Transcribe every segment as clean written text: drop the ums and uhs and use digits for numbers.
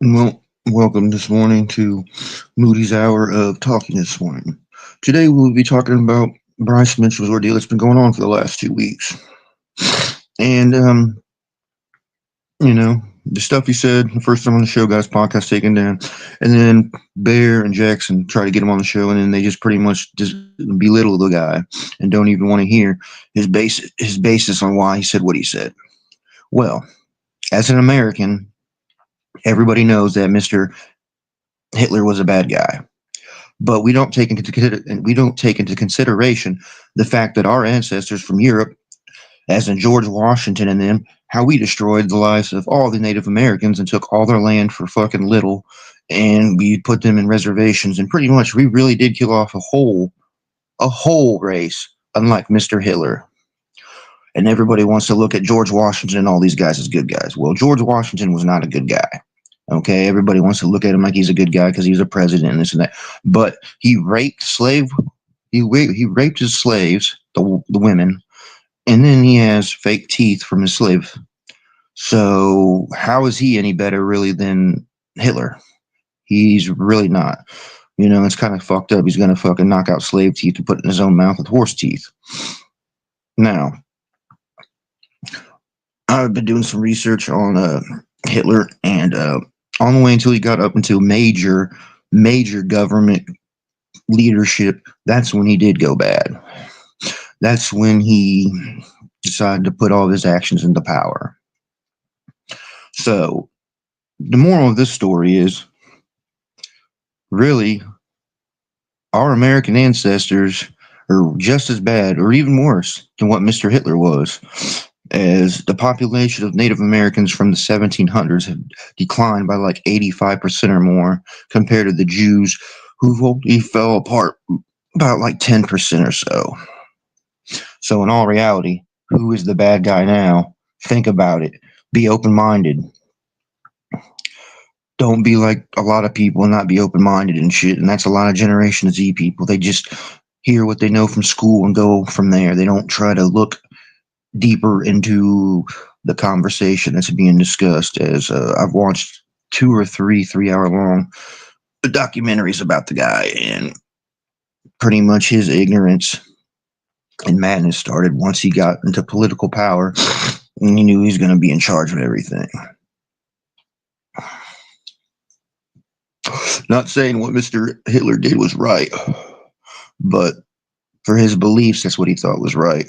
Well, welcome this morning to Moody's Hour of Talking this morning. Today we'll be talking about Bryce Mitchell's ordeal that's been going on for the last 2 weeks. And, the stuff he said the first time on the show got his podcast taken down. And then Bear and Jackson try to get him on the show, and then they just pretty much just belittle the guy and don't even want to hear his basis on why he said what he said. Well, as an American, everybody knows that Mr. Hitler was a bad guy. But we don't take into consideration the fact that our ancestors from Europe, as in George Washington and them, how we destroyed the lives of all the Native Americans and took all their land for fucking little, and we put them in reservations, and pretty much we really did kill off a whole race, unlike Mr. Hitler. And everybody wants to look at George Washington and all these guys as good guys. Well, George Washington was not a good guy. Okay, everybody wants to look at him like he's a good guy because he was a president and this and that. But he raped he raped his slaves, the women, and then he has fake teeth from his slave. So how is he any better really than Hitler? He's really not. It's kind of fucked up. He's gonna fucking knock out slave teeth to put in his own mouth with horse teeth. Now, I've been doing some research on Hitler, and on the way until he got up into major government leadership, that's when he did go bad. That's when he decided to put all of his actions into power. So the moral of this story is really our American ancestors are just as bad or even worse than what Mr. Hitler was, as the population of Native Americans from the 1700s had declined by like 85% or more compared to the Jews, who only fell apart about like 10% or so. So in all reality, who is the bad guy now? Think about it. Be open-minded. Don't be like a lot of people and not be open-minded and shit. And that's a lot of Generation Z people. They just hear what they know from school and go from there. They don't try to look deeper into the conversation that's being discussed. As I've watched 2 or 3 3-hour long documentaries about the guy, and pretty much his ignorance and madness started once he got into political power, and he knew he was going to be in charge of everything. Not saying what Mr. Hitler did was right, but for his beliefs, that's what he thought was right.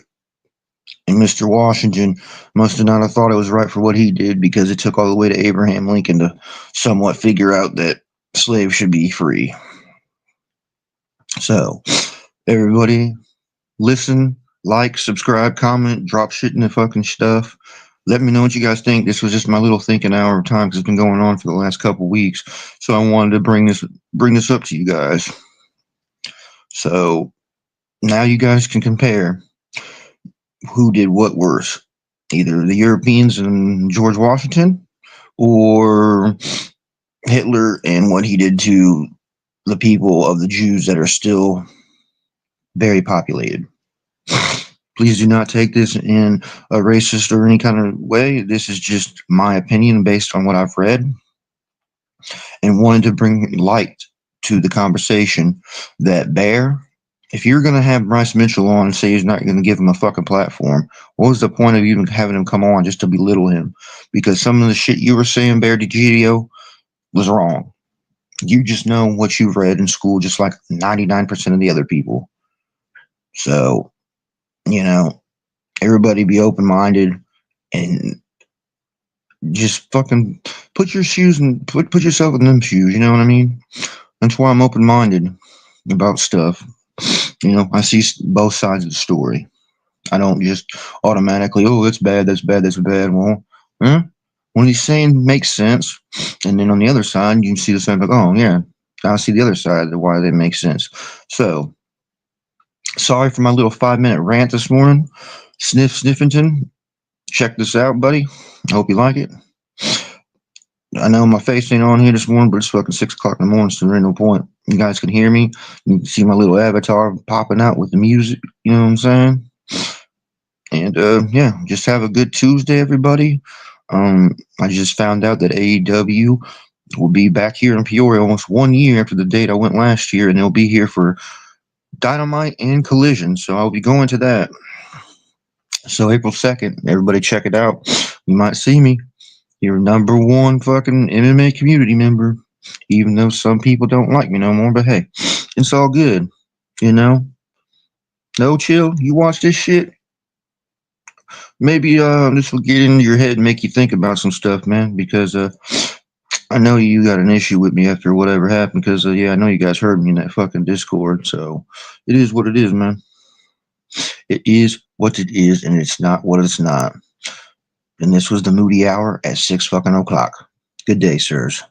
And Mr. Washington must have not have thought it was right for what he did, because it took all the way to Abraham Lincoln to somewhat figure out that slaves should be free. So, everybody, listen, like, subscribe, comment, drop shit in the fucking stuff. Let me know what you guys think. This was just my little thinking hour of time because it's been going on for the last couple weeks. So I wanted to bring this up to you guys. So now you guys can compare who did what worse, either the Europeans and George Washington, or Hitler and what he did to the people of the Jews that are still very populated. Please do not take this in a racist or any kind of way. This is just my opinion based on what I've read, and wanted to bring light to the conversation that Bear, if you're going to have Bryce Mitchell on and say he's not going to give him a fucking platform, what was the point of even having him come on just to belittle him? Because some of the shit you were saying, Bear DiGidio, was wrong. You just know what you've read in school, just like 99% of the other people. So, everybody be open-minded and just fucking put your shoes and put yourself in them shoes. You know what I mean? That's why I'm open-minded about stuff. I see both sides of the story. I don't just automatically, oh, that's bad, that's bad, that's bad. Well, what he's saying makes sense. And then on the other side, you can see the side like, oh, yeah, I see the other side of why they make sense. So, sorry for my little 5-minute rant this morning. Sniffington, check this out, buddy. I hope you like it. I know my face ain't on here this morning, but it's fucking 6 o'clock in the morning, so there ain't no point. You guys can hear me. You can see my little avatar popping out with the music. You know what I'm saying? And just have a good Tuesday, everybody. I just found out that AEW will be back here in Peoria almost 1 year after the date I went last year, and they'll be here for Dynamite and Collision. So I'll be going to that. So April 2nd, everybody check it out. You might see me. Your number one fucking MMA community member. Even though some people don't like me no more, but hey, it's all good. You know? No chill. You watch this shit. Maybe this will get into your head and make you think about some stuff, man. Because I know you got an issue with me after whatever happened. Because yeah, I know you guys heard me in that fucking Discord. So it is what it is, man. It is what it is, and it's not what it's not. And this was the Moody Hour at 6 fucking o'clock. Good day, sirs.